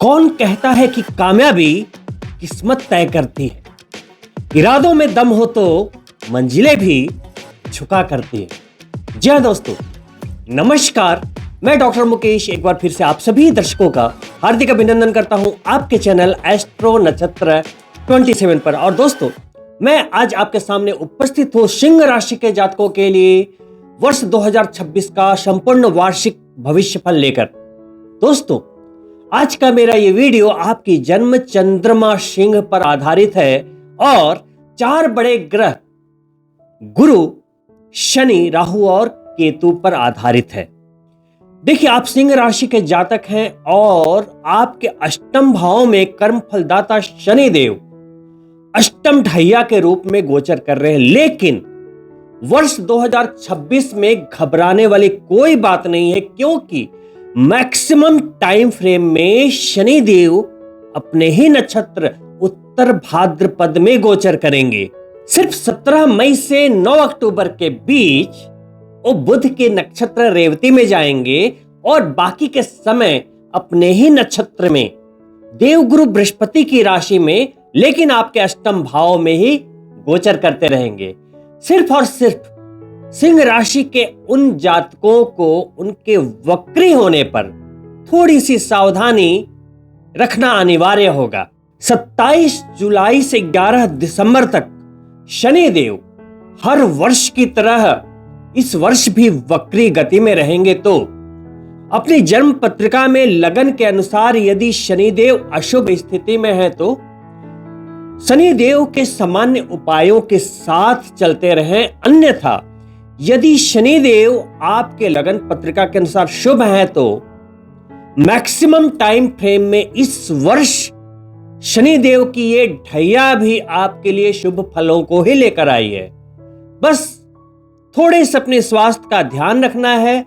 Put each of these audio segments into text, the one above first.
कौन कहता है कि कामयाबी किस्मत तय करती है। इरादों में दम हो तो मंजिलें भी झुका करती है। जी हाँ दोस्तों, नमस्कार। मैं डॉक्टर मुकेश एक बार फिर से आप सभी दर्शकों का हार्दिक अभिनंदन करता हूं आपके चैनल एस्ट्रो नक्षत्र 27 पर। और दोस्तों, मैं आज आपके सामने उपस्थित हूं सिंह राशि के जातकों के लिए वर्ष 2026 का संपूर्ण वार्षिक भविष्यफल लेकर। दोस्तों, आज का मेरा ये वीडियो आपकी जन्म चंद्रमा सिंह पर आधारित है और 4 बड़े ग्रह गुरु, शनि, राहु और केतु पर आधारित है। देखिए, आप सिंह राशि के जातक हैं और आपके अष्टम भाव में कर्म फलदाता शनि देव अष्टम ढैया के रूप में गोचर कर रहे हैं। लेकिन वर्ष 2026 में घबराने वाली कोई बात नहीं है, क्योंकि मैक्सिमम टाइम फ्रेम में शनि देव अपने ही नक्षत्र उत्तर भाद्रपद में गोचर करेंगे। सिर्फ 17 मई से 9 अक्टूबर के बीच वो बुध के नक्षत्र रेवती में जाएंगे और बाकी के समय अपने ही नक्षत्र में देवगुरु बृहस्पति की राशि में, लेकिन आपके अष्टम भाव में ही गोचर करते रहेंगे। सिर्फ और सिर्फ सिंह राशि के उन जातकों को उनके वक्री होने पर थोड़ी सी सावधानी रखना अनिवार्य होगा। 27 जुलाई से 11 दिसंबर तक शनि देव हर वर्ष की तरह इस वर्ष भी वक्री गति में रहेंगे। तो अपनी जन्म पत्रिका में लगन के अनुसार यदि शनिदेव अशुभ स्थिति में है तो शनिदेव के सामान्य उपायों के साथ चलते रहें। अन्यथा यदि शनिदेव आपके लगन पत्रिका के अनुसार शुभ है तो मैक्सिमम टाइम फ्रेम में इस वर्ष शनिदेव की ये ढैया भी आपके लिए शुभ फलों को ही लेकर आई है। बस थोड़े से अपने स्वास्थ्य का ध्यान रखना है।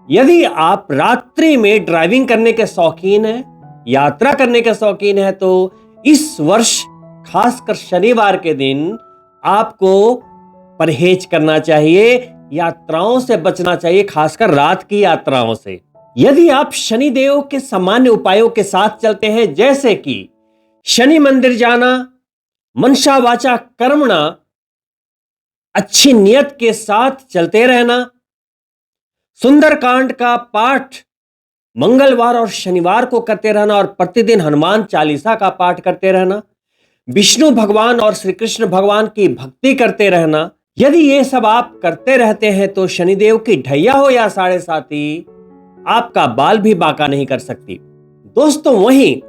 यदि आप रात्रि में ड्राइविंग करने के शौकीन हैं, यात्रा करने के शौकीन हैं, तो इस वर्ष खासकर शनिवार के दिन आपको परहेज करना चाहिए, यात्राओं से बचना चाहिए, खासकर रात की यात्राओं से। यदि आप शनिदेव के सामान्य उपायों के साथ चलते हैं, जैसे कि शनि मंदिर जाना, मनसा वाचा कर्मणा, अच्छी नियत के साथ चलते रहना, सुंदरकांड का पाठ मंगलवार और शनिवार को करते रहना और प्रतिदिन हनुमान चालीसा का पाठ करते रहना, विष्णु भगवान और श्री कृष्ण भगवान की भक्ति करते रहना, यदि ये सब आप करते रहते हैं तो शनिदेव की ढैया हो या साढ़े साथी, आपका बाल भी बांका नहीं कर सकती। दोस्तों, वहीं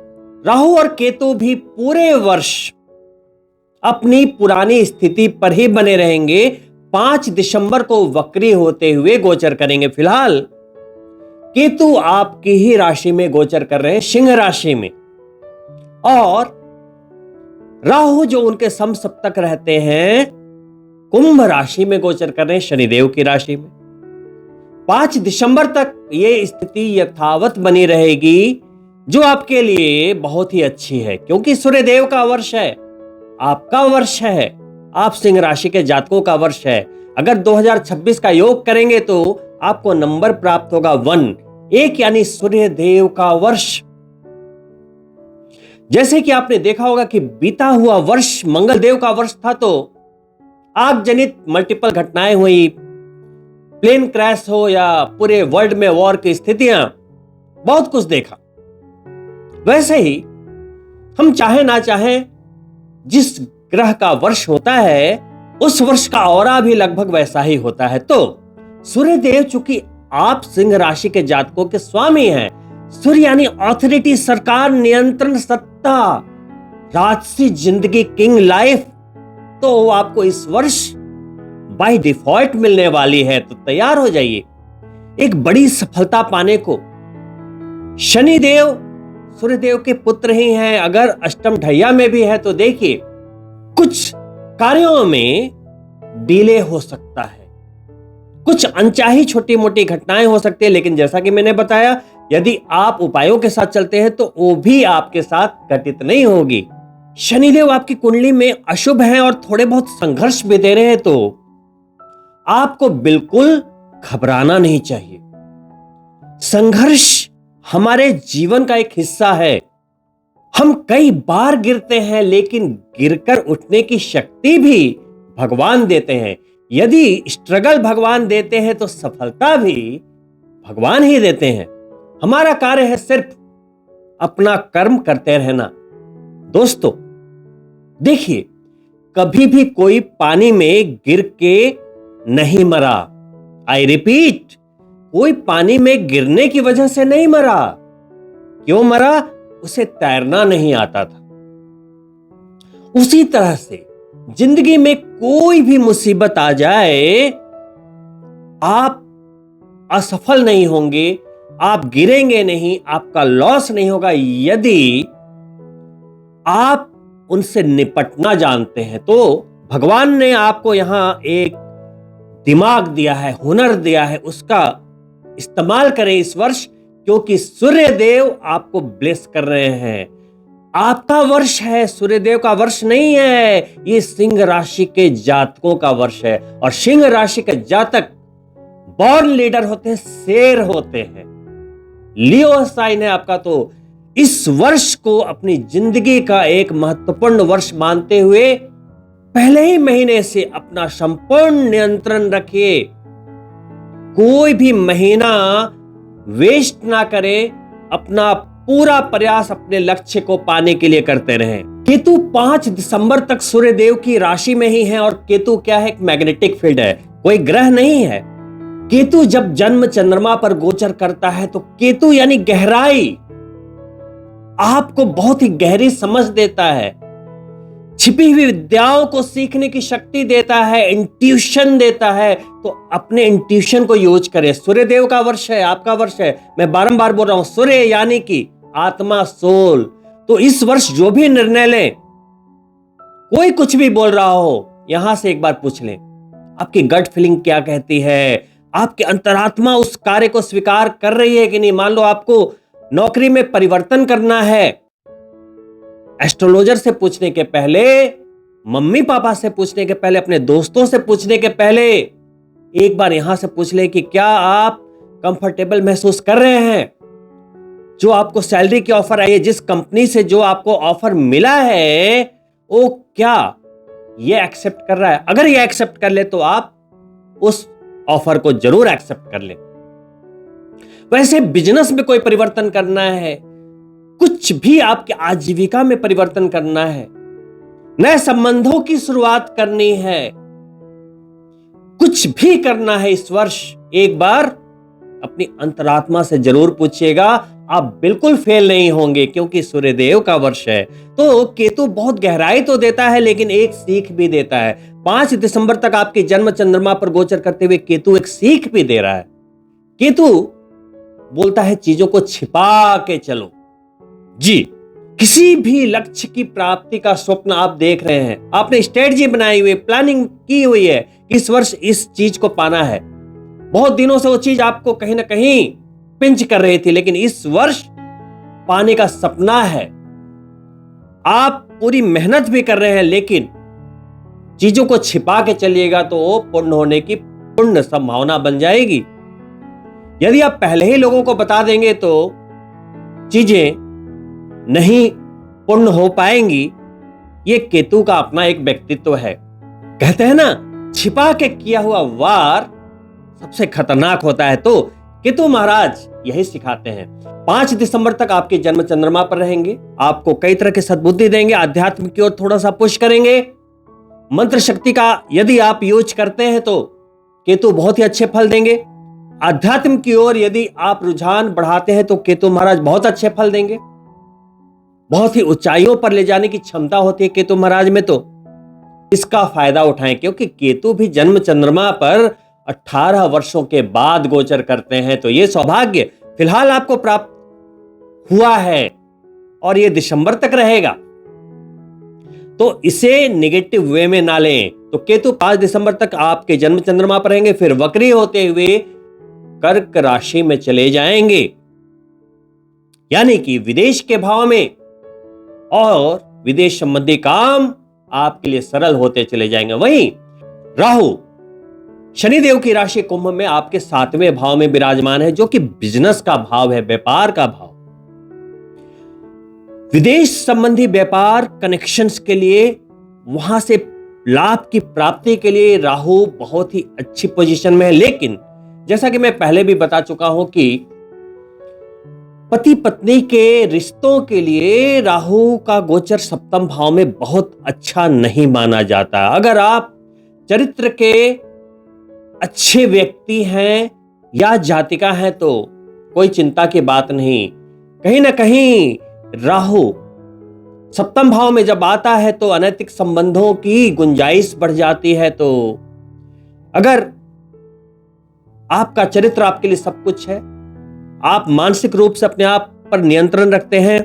राहु और केतु भी पूरे वर्ष अपनी पुरानी स्थिति पर ही बने रहेंगे। 5 दिसंबर को वक्री होते हुए गोचर करेंगे। फिलहाल केतु आपकी ही राशि में गोचर कर रहे हैं, सिंह राशि में, और राहु जो उनके समसप्तक रहते हैं कुंभ राशि में गोचर कर रहे हैं, शनिदेव की राशि में। 5 दिसंबर तक ये स्थिति यथावत बनी रहेगी, जो आपके लिए बहुत ही अच्छी है, क्योंकि सूर्यदेव का वर्ष है, आपका वर्ष है, आप सिंह राशि के जातकों का वर्ष है। अगर 2026 का योग करेंगे तो आपको नंबर प्राप्त होगा 1, यानी सूर्यदेव का वर्ष। जैसे कि आपने देखा होगा कि बीता हुआ वर्ष मंगल देव का वर्ष था, तो आग जनित मल्टीपल घटनाएं हुई, प्लेन क्रैश हो या पूरे वर्ल्ड में वॉर की स्थितियां, बहुत कुछ देखा। वैसे ही हम चाहे ना चाहे, जिस ग्रह का वर्ष होता है उस वर्ष का औरा भी लगभग वैसा ही होता है। तो सूर्यदेव, चूंकि आप सिंह राशि के जातकों के स्वामी हैं, सूर्य यानी ऑथोरिटी, सरकार, नियंत्रण, सत्ता, राजसी जिंदगी, किंग लाइफ, तो आपको इस वर्ष बाय डिफॉल्ट मिलने वाली है। तो तैयार हो जाइए एक बड़ी सफलता पाने को। शनिदेव सूर्यदेव के पुत्र ही हैं। अगर अष्टम ढैया में भी है तो देखिए, कुछ कार्यों में डिले हो सकता है, कुछ अनचाही छोटी मोटी घटनाएं हो सकती है, लेकिन जैसा कि मैंने बताया, यदि आप उपायों के साथ चलते हैं तो वो भी आपके साथ घटित नहीं होगी। शनिदेव आपकी कुंडली में अशुभ हैं और थोड़े बहुत संघर्ष भी दे रहे हैं, तो आपको बिल्कुल घबराना नहीं चाहिए। संघर्ष हमारे जीवन का एक हिस्सा है। हम कई बार गिरते हैं, लेकिन गिरकर उठने की शक्ति भी भगवान देते हैं। यदि स्ट्रगल भगवान देते हैं तो सफलता भी भगवान ही देते हैं। हमारा कार्य है सिर्फ अपना कर्म करते रहना। दोस्तों देखिए, कभी भी कोई पानी में गिर के नहीं मरा। आई रिपीट, कोई पानी में गिरने की वजह से नहीं मरा। क्यों मरा? उसे तैरना नहीं आता था। उसी तरह से जिंदगी में कोई भी मुसीबत आ जाए, आप असफल नहीं होंगे, आप गिरेंगे नहीं, आपका लॉस नहीं होगा यदि आप उनसे निपटना जानते हैं। तो भगवान ने आपको यहां एक दिमाग दिया है, हुनर दिया है, उसका इस्तेमाल करें इस वर्ष, क्योंकि सूर्य देव आपको ब्लेस कर रहे हैं। आपका वर्ष है, सूर्य देव का वर्ष नहीं है। ये सिंह राशि के जातकों का वर्ष है, और सिंह राशि के जातक बॉर्न लीडर होते हैं, शेर होते हैं। लियो साइन है आपका। तो इस वर्ष को अपनी जिंदगी का एक महत्वपूर्ण वर्ष मानते हुए पहले ही महीने से अपना संपूर्ण नियंत्रण रखिए। कोई भी महीना वेस्ट ना करें, अपना पूरा प्रयास अपने लक्ष्य को पाने के लिए करते रहें। केतु 5 दिसंबर तक सूर्य देव की राशि में ही है, और केतु क्या है? एक मैग्नेटिक फील्ड है, कोई ग्रह नहीं है। केतु जब जन्म चंद्रमा पर गोचर करता है तो केतु यानी गहराई, आपको बहुत ही गहरी समझ देता है, छिपी हुई विद्याओं को सीखने की शक्ति देता है, इंट्यूशन देता है। तो अपने इंट्यूशन को यूज करें। सूर्य देव का वर्ष है, आपका वर्ष है। मैं बारंबार बोल रहा हूं, सूर्य यानी कि आत्मा, सोल। तो इस वर्ष जो भी निर्णय लें, कोई कुछ भी बोल रहा हो, यहां से एक बार पूछ लें, आपकी गट फीलिंग क्या कहती है? आपकी अंतरात्मा उस कार्य को स्वीकार कर रही है कि नहीं? मान लो आपको नौकरी में परिवर्तन करना है, एस्ट्रोलॉजर से पूछने के पहले, मम्मी पापा से पूछने के पहले, अपने दोस्तों से पूछने के पहले एक बार यहां से पूछ ले कि क्या आप कंफर्टेबल महसूस कर रहे हैं? जो आपको सैलरी की ऑफर आई है, जिस कंपनी से जो आपको ऑफर मिला है, वो क्या ये एक्सेप्ट कर रहा है? अगर ये एक्सेप्ट कर ले तो आप उस ऑफर को जरूर एक्सेप्ट कर ले। वैसे बिजनेस में कोई परिवर्तन करना है, कुछ भी आपकी आजीविका में परिवर्तन करना है, नए संबंधों की शुरुआत करनी है, कुछ भी करना है इस वर्ष, एक बार अपनी अंतरात्मा से जरूर पूछिएगा। आप बिल्कुल फेल नहीं होंगे, क्योंकि सूर्यदेव का वर्ष है। तो केतु बहुत गहराई तो देता है, लेकिन एक सीख भी देता है। 5 दिसंबर तक आपके जन्म चंद्रमा पर गोचर करते हुए केतु एक सीख भी दे रहा है। केतु बोलता है चीजों को छिपा के चलो। जी, किसी भी लक्ष्य की प्राप्ति का स्वप्न आप देख रहे हैं, आपने स्ट्रेटजी बनाई हुई, प्लानिंग की हुई है कि इस वर्ष इस चीज को पाना है। बहुत दिनों से वो चीज आपको कहीं ना कहीं पिंच कर रही थी, लेकिन इस वर्ष पाने का सपना है। आप पूरी मेहनत भी कर रहे हैं, लेकिन चीजों को छिपा के चलिएगा तो वो पूर्ण होने की पूर्ण संभावना बन जाएगी। यदि आप पहले ही लोगों को बता देंगे तो चीजें नहीं पूर्ण हो पाएंगी। ये केतु का अपना एक व्यक्तित्व है। कहते हैं ना, छिपा के किया हुआ वार सबसे खतरनाक होता है। तो केतु महाराज यही सिखाते हैं। 5 दिसंबर तक आपके जन्म चंद्रमा पर रहेंगे, आपको कई तरह की सद्बुद्धि देंगे, आध्यात्म की ओर थोड़ा सा पुश करेंगे। मंत्र शक्ति का यदि आप यूज करते हैं तो केतु बहुत ही अच्छे फल देंगे। आध्यात्म की ओर यदि आप रुझान बढ़ाते हैं तो केतु महाराज बहुत अच्छे फल देंगे। बहुत ही ऊंचाइयों पर ले जाने की क्षमता होती है केतु महाराज में। तो इसका फायदा उठाएं, क्योंकि केतु भी जन्म चंद्रमा पर 18 वर्षों के बाद गोचर करते हैं। तो ये सौभाग्य फिलहाल आपको प्राप्त हुआ है और ये दिसंबर तक रहेगा, तो इसे नेगेटिव वे में ना लें। तो केतु 5 दिसंबर तक आपके जन्म चंद्रमा पर रहेंगे, फिर वक्री होते हुए कर्क राशि में चले जाएंगे, यानी कि विदेश के भाव में, और विदेश संबंधी काम आपके लिए सरल होते चले जाएंगे। वहीं राहु शनिदेव की राशि कुंभ में आपके 7वें भाव में विराजमान है, जो कि बिजनेस का भाव है, व्यापार का भाव। विदेश संबंधी व्यापार कनेक्शंस के लिए, वहां से लाभ की प्राप्ति के लिए राहु बहुत ही अच्छी पोजीशन में है। लेकिन जैसा कि मैं पहले भी बता चुका हूं कि पति पत्नी के रिश्तों के लिए राहु का गोचर सप्तम भाव में बहुत अच्छा नहीं माना जाता। अगर आप चरित्र के अच्छे व्यक्ति हैं या जातिका हैं तो कोई चिंता की बात नहीं। कहीं ना कहीं राहु सप्तम भाव में जब आता है तो अनैतिक संबंधों की गुंजाइश बढ़ जाती है। तो अगर आपका चरित्र आपके लिए सब कुछ है, आप मानसिक रूप से अपने आप पर नियंत्रण रखते हैं,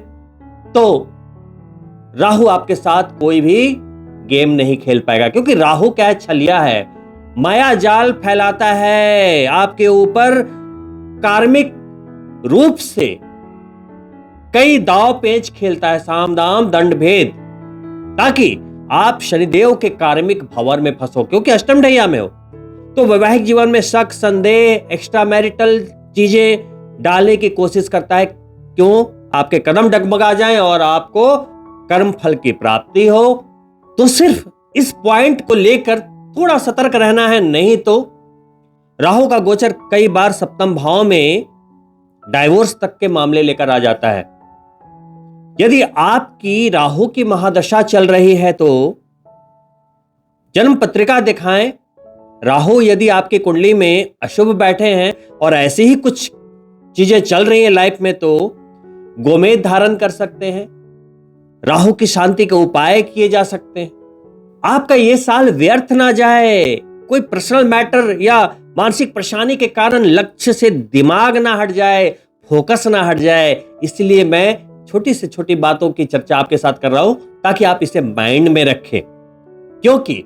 तो राहु आपके साथ कोई भी गेम नहीं खेल पाएगा। क्योंकि राहु क्या है, छलिया है, माया जाल फैलाता है आपके ऊपर, कार्मिक रूप से कई दाव पेच खेलता है, साम दाम दंड भेद, ताकि आप शनिदेव के कार्मिक भंवर में फंसो। क्योंकि अष्टम ढैया में हो तो वैवाहिक जीवन में शक, संदेह, एक्स्ट्रा मैरिटल चीजें डालने की कोशिश करता है। क्यों? आपके कदम डगमगा जाएं और आपको कर्म फल की प्राप्ति हो। तो सिर्फ इस पॉइंट को लेकर थोड़ा सतर्क रहना है, नहीं तो राहु का गोचर कई बार सप्तम भाव में डाइवोर्स तक के मामले लेकर आ जाता है। यदि आपकी राहु की महादशा चल रही है तो जन्म पत्रिका दिखाएं। राहु यदि आपकी कुंडली में अशुभ बैठे हैं और ऐसी ही कुछ चीजें चल रही हैं लाइफ में, तो गोमेद धारण कर सकते हैं, राहु की शांति के उपाय किए जा सकते हैं। आपका यह साल व्यर्थ ना जाए, कोई पर्सनल मैटर या मानसिक परेशानी के कारण लक्ष्य से दिमाग ना हट जाए, फोकस ना हट जाए। इसलिए मैं छोटी से छोटी बातों की चर्चा आपके साथ कर रहा हूं ताकि आप इसे माइंड में रखें। क्योंकि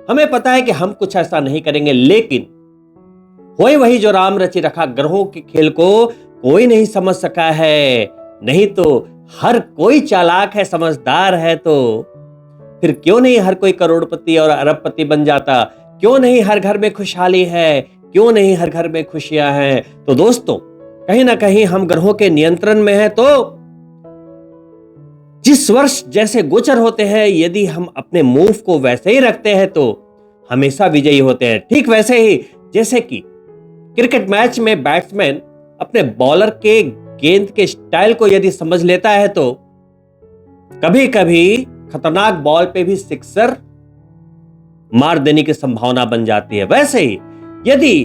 हमें पता है कि हम कुछ ऐसा नहीं करेंगे, लेकिन होए वही जो राम रचि रखा, ग्रहों के खेल को कोई नहीं समझ सका है। नहीं तो हर कोई चालाक है, समझदार है, तो फिर क्यों नहीं हर कोई करोड़पति और अरबपति बन जाता? क्यों नहीं हर घर में खुशहाली है? क्यों नहीं हर घर में खुशियां हैं? तो दोस्तों, कहीं ना कहीं हम ग्रहों के नियंत्रण में हैं, तो जिस वर्ष जैसे गोचर होते हैं, यदि हम अपने मूव को वैसे ही रखते हैं तो हमेशा विजयी होते हैं। ठीक वैसे ही जैसे कि क्रिकेट मैच में बैट्समैन अपने बॉलर के गेंद के स्टाइल को यदि समझ लेता है तो कभी कभी खतरनाक बॉल पे भी सिक्सर मार देने की संभावना बन जाती है। वैसे ही यदि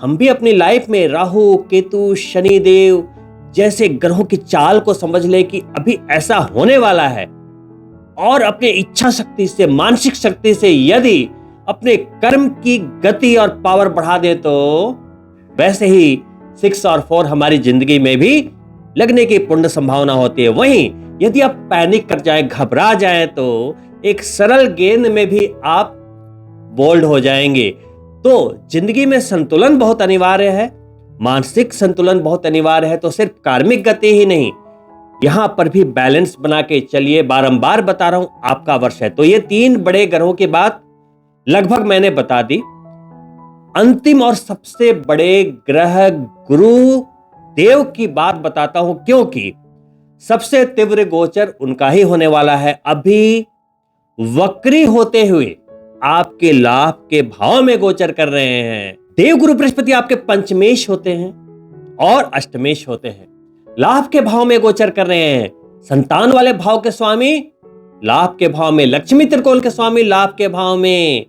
हम भी अपनी लाइफ में राहु, केतु, शनिदेव जैसे ग्रहों की चाल को समझ ले कि अभी ऐसा होने वाला है, और अपने इच्छा शक्ति से, मानसिक शक्ति से यदि अपने कर्म की गति और पावर बढ़ा दे, तो वैसे ही 6 और 4 हमारी जिंदगी में भी लगने की पूर्ण संभावना होती है। वहीं यदि आप पैनिक कर जाएं, घबरा जाएं, तो एक सरल गेंद में भी आप बोल्ड हो जाएंगे। तो जिंदगी में संतुलन बहुत अनिवार्य है, मानसिक संतुलन बहुत अनिवार्य है। तो सिर्फ कार्मिक गति ही नहीं, यहां पर भी बैलेंस बना के चलिए। बारंबार बता रहा हूं, आपका वर्ष है। तो ये 3 बड़े ग्रहों की बात लगभग मैंने बता दी। अंतिम और सबसे बड़े ग्रह गुरु देव की बात बताता हूं, क्योंकि सबसे तीव्र गोचर उनका ही होने वाला है। अभी वक्री होते हुए आपके लाभ के भाव में गोचर कर रहे हैं। देव गुरु बृहस्पति आपके पंचमेश होते हैं और अष्टमेश होते हैं। लाभ के भाव में गोचर कर रहे हैं। संतान वाले भाव के स्वामी लाभ के भाव में, लक्ष्मी त्रिकोण के स्वामी लाभ के भाव में,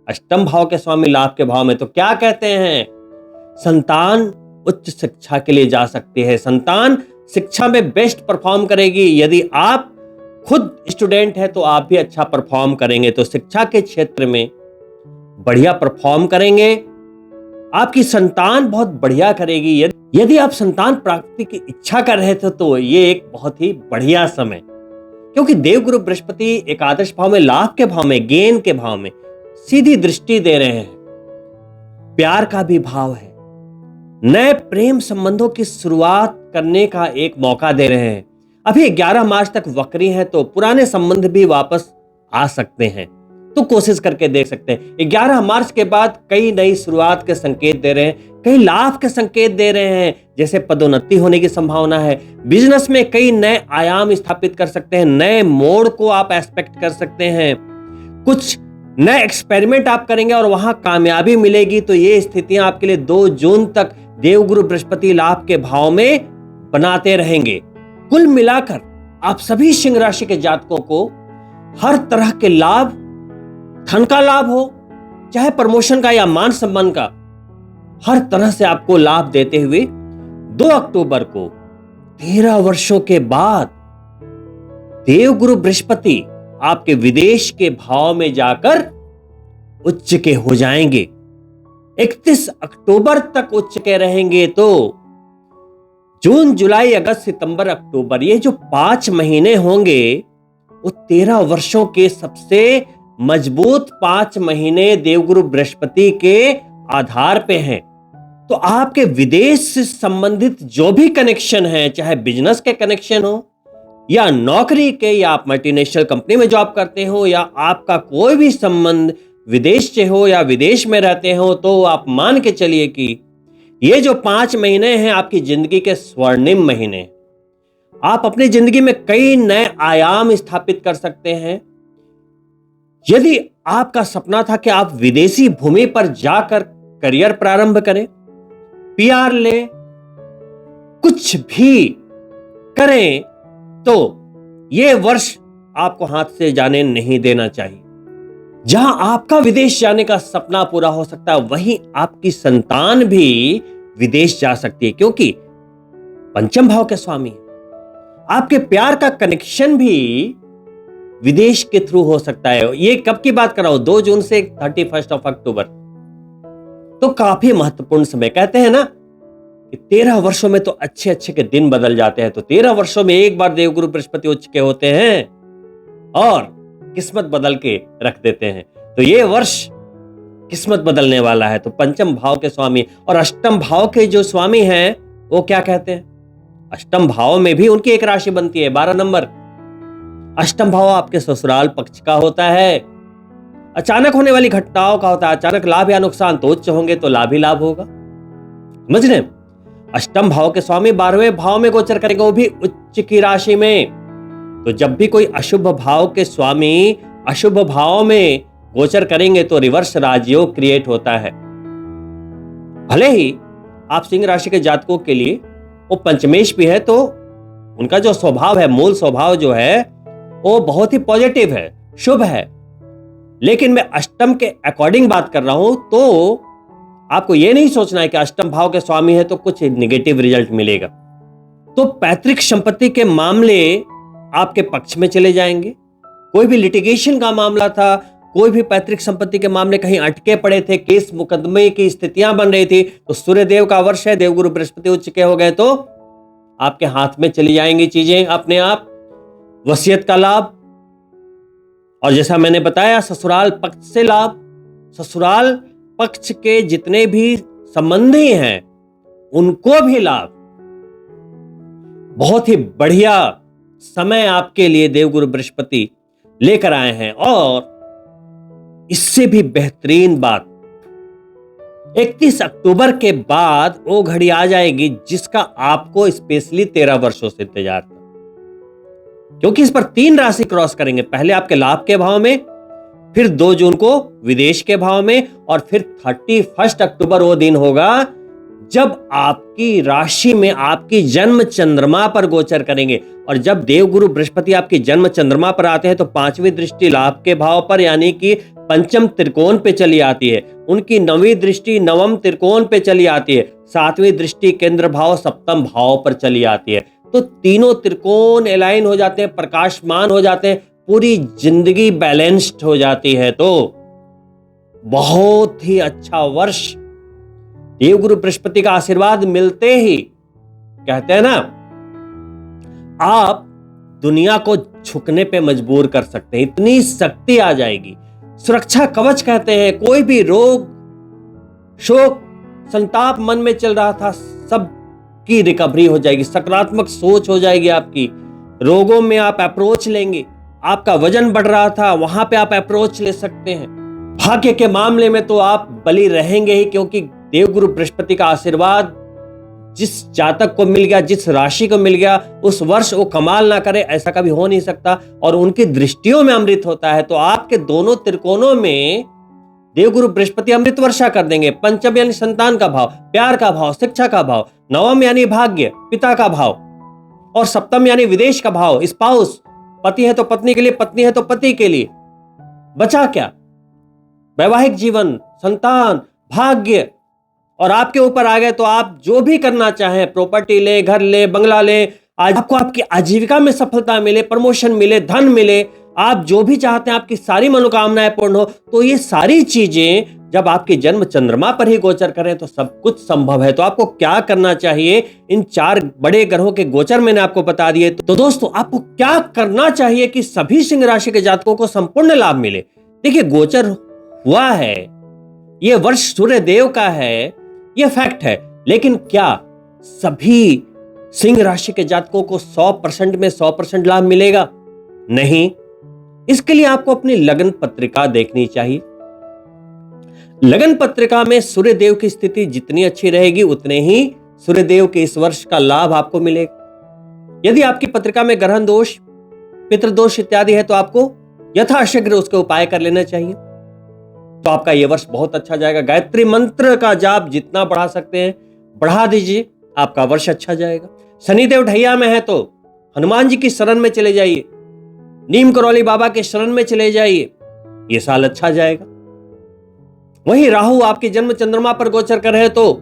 अष्टम भाव के स्वामी लाभ के भाव में। तो क्या कहते हैं? संतान उच्च शिक्षा के लिए जा सकती है, संतान शिक्षा में बेस्ट परफॉर्म करेगी। यदि आप खुद स्टूडेंट है तो आप भी अच्छा परफॉर्म करेंगे। तो शिक्षा के क्षेत्र में बढ़िया परफॉर्म करेंगे, आपकी संतान बहुत बढ़िया करेगी। यदि आप संतान प्राप्ति की इच्छा कर रहे थे तो ये एक बहुत ही बढ़िया समय, क्योंकि देवगुरु बृहस्पति एकादश भाव में, लाभ के भाव में, गेन के भाव में सीधी दृष्टि दे रहे हैं। प्यार का भी भाव है, नए प्रेम संबंधों की शुरुआत करने का एक मौका दे रहे हैं। अभी 11 मार्च तक वक्री है, तो पुराने संबंध भी वापस आ सकते हैं, तो कोशिश करके देख सकते हैं। 11 मार्च के बाद कई नई शुरुआत के संकेत दे रहे हैं कई लाभ के संकेत दे रहे हैं, जैसे पदोन्नति होने की संभावना है। बिजनेस में कई नए आयाम स्थापित कर सकते हैं, नए मोड़ को आप एक्सपेक्ट कर सकते हैं। कुछ नए एक्सपेरिमेंट आप करेंगे और वहां कामयाबी मिलेगी। तो ये स्थितियां आपके लिए 2 जून तक देवगुरु बृहस्पति लाभ के भाव में बनाते रहेंगे। कुल मिलाकर आप सभी सिंह राशि के जातकों को हर तरह के लाभ, धन का लाभ हो, चाहे प्रमोशन का या मान सम्मान का, हर तरह से आपको लाभ देते हुए 2 अक्टूबर को 13 वर्षों के बाद देवगुरु बृहस्पति आपके विदेश के भाव में जाकर उच्च के हो जाएंगे। 31 अक्टूबर तक उच्च के रहेंगे। तो जून, जुलाई, अगस्त, सितंबर, अक्टूबर, ये जो 5 महीने होंगे वो 13 वर्षों के सबसे मजबूत 5 महीने देवगुरु बृहस्पति के आधार पे हैं। तो आपके विदेश से संबंधित जो भी कनेक्शन है, चाहे बिजनेस के कनेक्शन हो या नौकरी के, या आप मल्टीनेशनल कंपनी में जॉब करते हो, या आपका कोई भी संबंध विदेश से हो या विदेश में रहते हो, तो आप मान के चलिए कि ये जो 5 महीने हैं आपकी जिंदगी के स्वर्णिम महीने। आप अपनी जिंदगी में कई नए आयाम स्थापित कर सकते हैं। यदि आपका सपना था कि आप विदेशी भूमि पर जाकर करियर प्रारंभ करें, पीआर ले, कुछ भी करें, तो यह वर्ष आपको हाथ से जाने नहीं देना चाहिए। जहां आपका विदेश जाने का सपना पूरा हो सकता है, वहीं आपकी संतान भी विदेश जा सकती है, क्योंकि पंचम भाव के स्वामी है। आपके प्यार का कनेक्शन भी विदेश के थ्रू हो सकता है। ये कब की बात कर रहा हूं? 2 जून से 31 अक्टूबर। तो काफी महत्वपूर्ण समय। कहते हैं ना कि 13 वर्षों में तो अच्छे अच्छे के दिन बदल जाते हैं। तो 13 वर्षों में एक बार देवगुरु बृहस्पति उच्च के होते हैं और किस्मत बदल के रख देते हैं। तो ये वर्ष किस्मत बदलने वाला है। तो पंचम भाव के स्वामी और अष्टम भाव के जो स्वामी हैं वो क्या कहते हैं? अष्टम भाव में भी उनकी एक राशि बनती है, 12 नंबर। अष्टम भाव आपके ससुराल पक्ष का होता है। अचानक होने वाली घटनाओं का होता है। अचानक लाभ या नुकसान, तो उच्च होंगे तो लाभ ही लाभ होगा। समझ रहे? अष्टम भाव के स्वामी 12वें भाव में गोचर करेंगे, वो भी उच्च की राशि में। तो जब भी कोई अशुभ भाव के स्वामी अशुभ भाव में गोचर करेंगे तो रिवर्स राजयोग क्रिएट होता है। भले ही आप सिंह राशि के जातकों के लिए वो पंचमेश भी है, तो उनका जो स्वभाव है, मूल स्वभाव जो है, वो बहुत ही पॉजिटिव है, शुभ है। लेकिन मैं अष्टम के अकॉर्डिंग बात कर रहा हूं, तो आपको यह नहीं सोचना है कि अष्टम भाव के स्वामी है तो कुछ नेगेटिव रिजल्ट मिलेगा। तो पैतृक संपत्ति के मामले आपके पक्ष में चले जाएंगे। कोई भी लिटिगेशन का मामला था, कोई भी पैतृक संपत्ति के मामले कहीं अटके पड़े थे, केस मुकदमे की स्थितियां बन रही थी, तो सूर्यदेव का वर्ष है, देवगुरु बृहस्पति उच्च के हो गए तो आपके हाथ में चली जाएंगी चीजें अपने आप। वसीयत का लाभ, और जैसा मैंने बताया ससुराल पक्ष से लाभ। ससुराल पक्ष के जितने भी संबंधी हैं उनको भी लाभ। बहुत ही बढ़िया समय आपके लिए देवगुरु बृहस्पति लेकर आए हैं। और इससे भी बेहतरीन बात, 31 अक्टूबर के बाद वो घड़ी आ जाएगी जिसका आपको स्पेशली 13 वर्षों से इंतजार था, क्योंकि इस पर 3 राशि क्रॉस करेंगे। पहले आपके लाभ के भाव में, फिर 2 जून को विदेश के भाव में, और फिर 31 अक्टूबर वो दिन होगा जब आपकी राशि में आपकी जन्म चंद्रमा पर गोचर करेंगे। और जब देवगुरु बृहस्पति आपकी जन्म चंद्रमा पर आते हैं तो 5वीं दृष्टि लाभ के भाव पर यानी कि पंचम त्रिकोण पे चली आती है। उनकी 9वीं दृष्टि नवम त्रिकोण पे चली आती है। 7वीं दृष्टि केंद्र भाव सप्तम भाव पर चली आती है। तो तीनों त्रिकोण अलाइन हो जाते हैं, प्रकाशमान हो जाते हैं, पूरी जिंदगी बैलेंस्ड हो जाती है। तो बहुत ही अच्छा वर्ष। देवगुरु बृहस्पति का आशीर्वाद मिलते ही कहते हैं ना, आप दुनिया को झुकने पे मजबूर कर सकते हैं, इतनी शक्ति आ जाएगी। सुरक्षा कवच कहते हैं। कोई भी रोग, शोक, संताप मन में चल रहा था, सब की रिकवरी हो जाएगी। सकारात्मक सोच हो जाएगी आपकी। रोगों में आप अप्रोच लेंगे। आपका वजन बढ़ रहा था, वहां पे आप अप्रोच ले सकते हैं। भाग्य के मामले में तो आप बली रहेंगे ही, क्योंकि देवगुरु बृहस्पति का आशीर्वाद जिस जातक को मिल गया, जिस राशि को मिल गया, उस वर्ष वो कमाल ना करे ऐसा कभी हो नहीं सकता। और उनकी दृष्टियों में अमृत होता है, तो आपके दोनों त्रिकोणों में देवगुरु बृहस्पति अमृत वर्षा कर देंगे। पंचम यानी संतान का भाव, प्यार का भाव, शिक्षा का भाव, नवम यानी भाग्य, पिता का भाव, और सप्तम यानी विदेश का भाव, स्पाउस, पति है तो पत्नी के लिए, पत्नी है तो पति के लिए। बचा क्या? वैवाहिक जीवन, संतान, भाग्य। और आपके ऊपर आ गए तो आप जो भी करना चाहें, प्रॉपर्टी ले, घर ले, बंगला ले, आज आपको आपकी आजीविका में सफलता मिले, प्रमोशन मिले, धन मिले, आप जो भी चाहते हैं, आपकी सारी मनोकामनाएं पूर्ण हो। तो ये सारी चीजें जब आपके जन्म चंद्रमा पर ही गोचर करें तो सब कुछ संभव है। तो आपको क्या करना चाहिए? इन 4 बड़े ग्रहों के गोचर मैंने आपको बता दिए। तो दोस्तों, आपको क्या करना चाहिए कि सभी सिंह राशि के जातकों को संपूर्ण लाभ मिले? देखिए, गोचर हुआ है, यह वर्ष सूर्य देव का है, यह फैक्ट है, लेकिन क्या सभी सिंह राशि के जातकों को 100% में 100% लाभ मिलेगा? नहीं। इसके लिए आपको अपनी लगन पत्रिका देखनी चाहिए। लगन पत्रिका में सूर्यदेव की स्थिति जितनी अच्छी रहेगी उतने ही सूर्यदेव के इस वर्ष का लाभ आपको मिलेगा। यदि आपकी पत्रिका में ग्रहण दोष, पितृदोष इत्यादि है तो आपको यथाशीघ्र उसके उपाय कर लेना चाहिए। तो आपका यह वर्ष बहुत अच्छा जाएगा। गायत्री मंत्र का जाप जितना बढ़ा सकते हैं बढ़ा दीजिए, आपका वर्ष अच्छा जाएगा। शनिदेव ढैया में है तो हनुमान जी की शरण में चले जाइए, नीम करौली बाबा के शरण में चले जाइए, यह साल अच्छा जाएगा। वहीं राहु आपके जन्म चंद्रमा पर गोचर कर रहे तो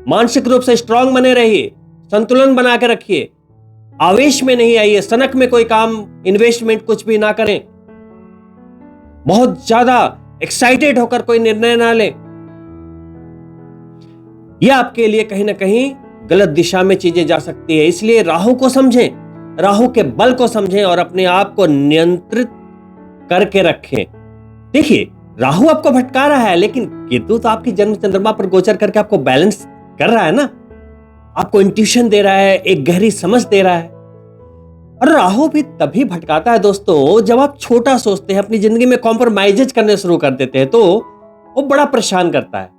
मानसिक रूप से स्ट्रांग बने रहिए, संतुलन बना के रखिए, आवेश में नहीं आइए, सनक में कोई काम, इन्वेस्टमेंट कुछ भी ना करें, बहुत ज्यादा एक्साइटेड होकर कोई निर्णय ना लें। यह आपके लिए कहीं ना कहीं गलत दिशा में चीजें जा सकती है। इसलिए राहु को समझें, राहु के बल को समझें और अपने आप को नियंत्रित करके रखें। देखिए, राहु आपको भटका रहा है, लेकिन केतु तो आपकी जन्म चंद्रमा पर गोचर करके आपको बैलेंस कर रहा है ना, आपको इंट्यूशन दे रहा है, एक गहरी समझ दे रहा है। और राहु भी तभी भटकाता है दोस्तों जब आप छोटा सोचते हैं, अपनी जिंदगी में कॉम्प्रोमाइजेज करने शुरू कर देते हैं, तो वो बड़ा परेशान करता है।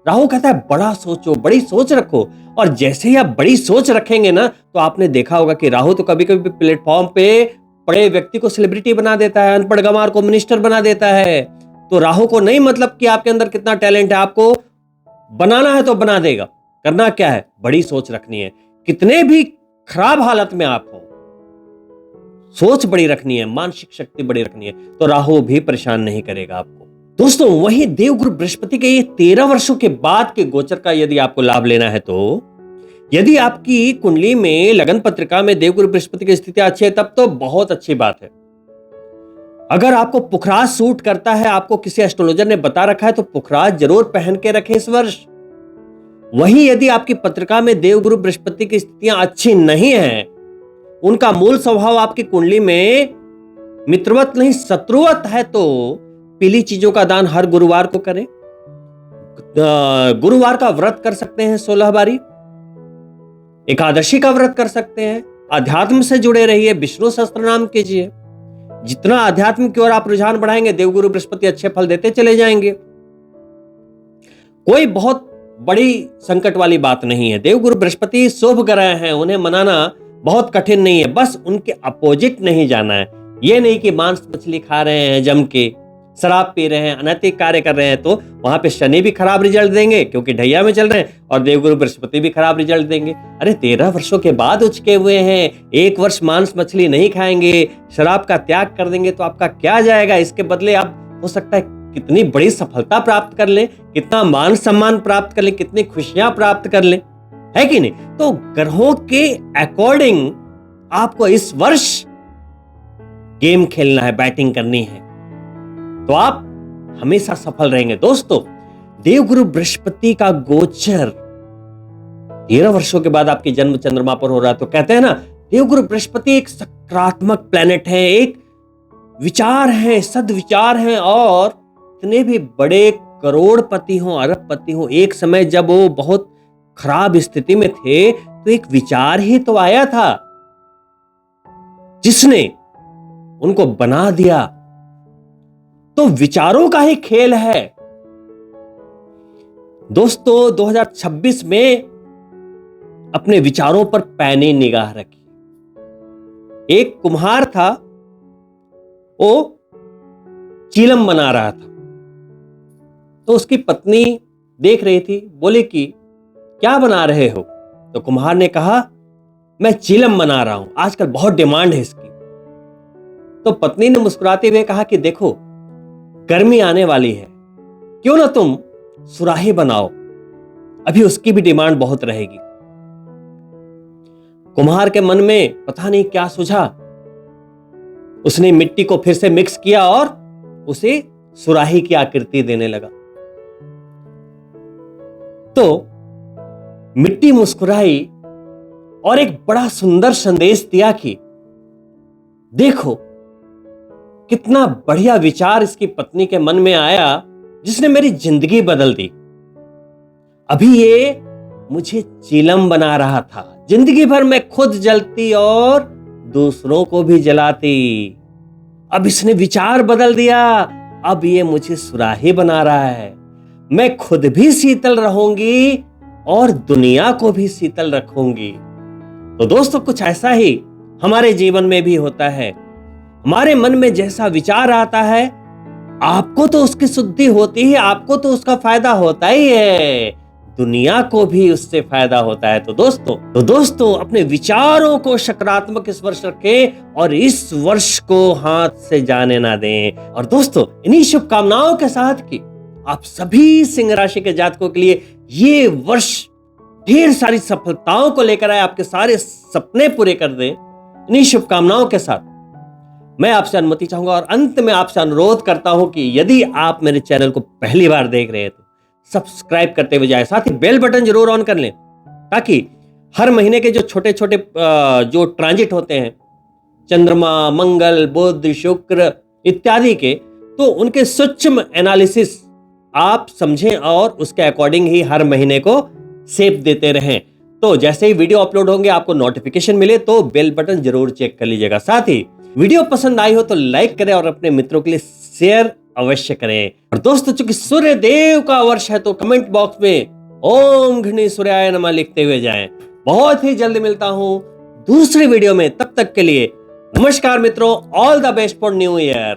राहु कहता है बड़ा सोचो, बड़ी सोच रखो। और जैसे ही आप बड़ी सोच रखेंगे ना, तो आपने देखा होगा कि राहु तो कभी कभी प्लेटफॉर्म पे बड़े व्यक्ति को सेलिब्रिटी बना देता है, अनपढ़ गंवार को मिनिस्टर बना देता है। तो राहु को नहीं मतलब कि आपके अंदर कितना टैलेंट है, आपको बनाना है तो बना देगा। करना क्या है? बड़ी सोच रखनी है। कितने भी खराब हालत में आप हो, सोच बड़ी रखनी है, मानसिक शक्ति बड़ी रखनी है, तो राहु भी परेशान नहीं करेगा आपको। दोस्तों, वहीं देवगुरु बृहस्पति के ये 13 वर्षों के बाद के गोचर का यदि आपको लाभ लेना है तो यदि आपकी कुंडली में लगन पत्रिका में देवगुरु बृहस्पति की स्थिति अच्छी है तब तो बहुत अच्छी बात है। अगर आपको पुखराज सूट करता है, आपको किसी एस्ट्रोलॉजर ने बता रखा है, तो पुखराज जरूर पहन के रखें इस वर्ष। वहीं यदि आपकी पत्रिका में देवगुरु बृहस्पति की स्थितियां अच्छी नहीं है, उनका मूल स्वभाव आपकी कुंडली में मित्रवत नहीं शत्रुवत है, तो पीली चीजों का दान हर गुरुवार को करें। गुरुवार का व्रत कर सकते हैं 16 बारी, एकादशी का व्रत कर सकते हैं। अध्यात्म से जुड़े रहिए, विष्णु सहस्त्र नाम कीजिए। जितना अध्यात्म की ओर आप रुझान बढ़ाएंगे, देवगुरु बृहस्पति अच्छे फल देते चले जाएंगे। कोई बहुत बड़ी संकट वाली बात नहीं है। देवगुरु बृहस्पति शुभ ग्रह हैं, उन्हें मनाना बहुत कठिन नहीं है, बस उनके अपोजिट नहीं जाना है। यह नहीं कि मांस मछली खा रहे हैं, जम के शराब पी रहे हैं, अनैतिक कार्य कर रहे हैं, तो वहां पे शनि भी खराब रिजल्ट देंगे क्योंकि ढैया में चल रहे हैं, और देवगुरु बृहस्पति भी खराब रिजल्ट देंगे। अरे 13 वर्षों के बाद उचके हुए हैं, 1 वर्ष मांस मछली नहीं खाएंगे, शराब का त्याग कर देंगे, तो आपका क्या जाएगा? इसके बदले आप हो सकता है कितनी बड़ी सफलता प्राप्त कर लें, कितना मान सम्मान प्राप्त कर लें, कितनी खुशियां प्राप्त कर लें, है कि नहीं? तो ग्रहों के अकॉर्डिंग आपको इस वर्ष गेम खेलना है, बैटिंग करनी है, तो आप हमेशा सफल रहेंगे। दोस्तों, देवगुरु बृहस्पति का गोचर 13 वर्षों के बाद आपकी जन्म चंद्रमा पर हो रहा है, तो कहते हैं ना, देवगुरु बृहस्पति एक सकारात्मक प्लेनेट है, एक विचार है, सद्विचार है। और इतने भी बड़े करोड़पति हो, अरबपति हो, एक समय जब वो बहुत खराब स्थिति में थे, तो एक विचार ही तो आया था जिसने उनको बना दिया। तो विचारों का ही खेल है। दोस्तों 2026 में अपने विचारों पर पैनी निगाह रखी। एक कुम्हार था, वो चीलम बना रहा था। तो उसकी पत्नी देख रही थी, बोली कि क्या बना रहे हो? तो कुम्हार ने कहा, मैं चीलम बना रहा हूं, आजकल बहुत डिमांड है इसकी। तो पत्नी ने मुस्कुराते हुए कहा कि देखो, गर्मी आने वाली है, क्यों ना तुम सुराही बनाओ, अभी उसकी भी डिमांड बहुत रहेगी। कुम्हार के मन में पता नहीं क्या सूझा, उसने मिट्टी को फिर से मिक्स किया और उसे सुराही की आकृति देने लगा। तो मिट्टी मुस्कुराई और एक बड़ा सुंदर संदेश दिया कि देखो, कितना बढ़िया विचार इसकी पत्नी के मन में आया, जिसने मेरी जिंदगी बदल दी। अभी ये मुझे चिलम बना रहा था, जिंदगी भर मैं खुद जलती और दूसरों को भी जलाती। अब इसने विचार बदल दिया, अब ये मुझे सुराही बना रहा है। मैं खुद भी शीतल रहूंगी और दुनिया को भी शीतल रखूंगी। तो दोस्तों, कुछ ऐसा ही हमारे जीवन में भी होता है। हमारे मन में जैसा विचार आता है, आपको तो उसकी शुद्धि होती है, आपको तो उसका फायदा होता ही है, दुनिया को भी उससे फायदा होता है। तो दोस्तों अपने विचारों को सकारात्मक इस वर्ष रखें और इस वर्ष को हाथ से जाने ना दें। और दोस्तों, इन्हीं शुभकामनाओं के साथ कि आप सभी सिंह राशि के जातकों के लिए ये वर्ष ढेर सारी सफलताओं को लेकर आए, आपके सारे सपने पूरे कर दे। इन्हीं शुभकामनाओं के साथ मैं आपसे अनुमति चाहूंगा और अंत में आपसे अनुरोध करता हूं कि यदि आप मेरे चैनल को पहली बार देख रहे हैं तो सब्सक्राइब करते हुए जाए, साथ ही बेल बटन जरूर ऑन कर लें, ताकि हर महीने के जो छोटे छोटे जो ट्रांजिट होते हैं, चंद्रमा, मंगल, बुध, शुक्र इत्यादि के, तो उनके सूक्ष्म एनालिसिस आप समझें और उसके अकॉर्डिंग ही हर महीने को सेव देते रहें। तो जैसे ही वीडियो अपलोड होंगे आपको नोटिफिकेशन मिले तो बेल बटन जरूर चेक कर लीजिएगा। साथ ही वीडियो पसंद आई हो तो लाइक करें और अपने मित्रों के लिए शेयर अवश्य करें। और दोस्तों, चूंकि सूर्य देव का वर्ष है तो कमेंट बॉक्स में ओम घृणी सूर्याय नमः लिखते हुए जाएं। बहुत ही जल्द मिलता हूं दूसरी वीडियो में, तब तक के लिए नमस्कार मित्रों, all the best for new year.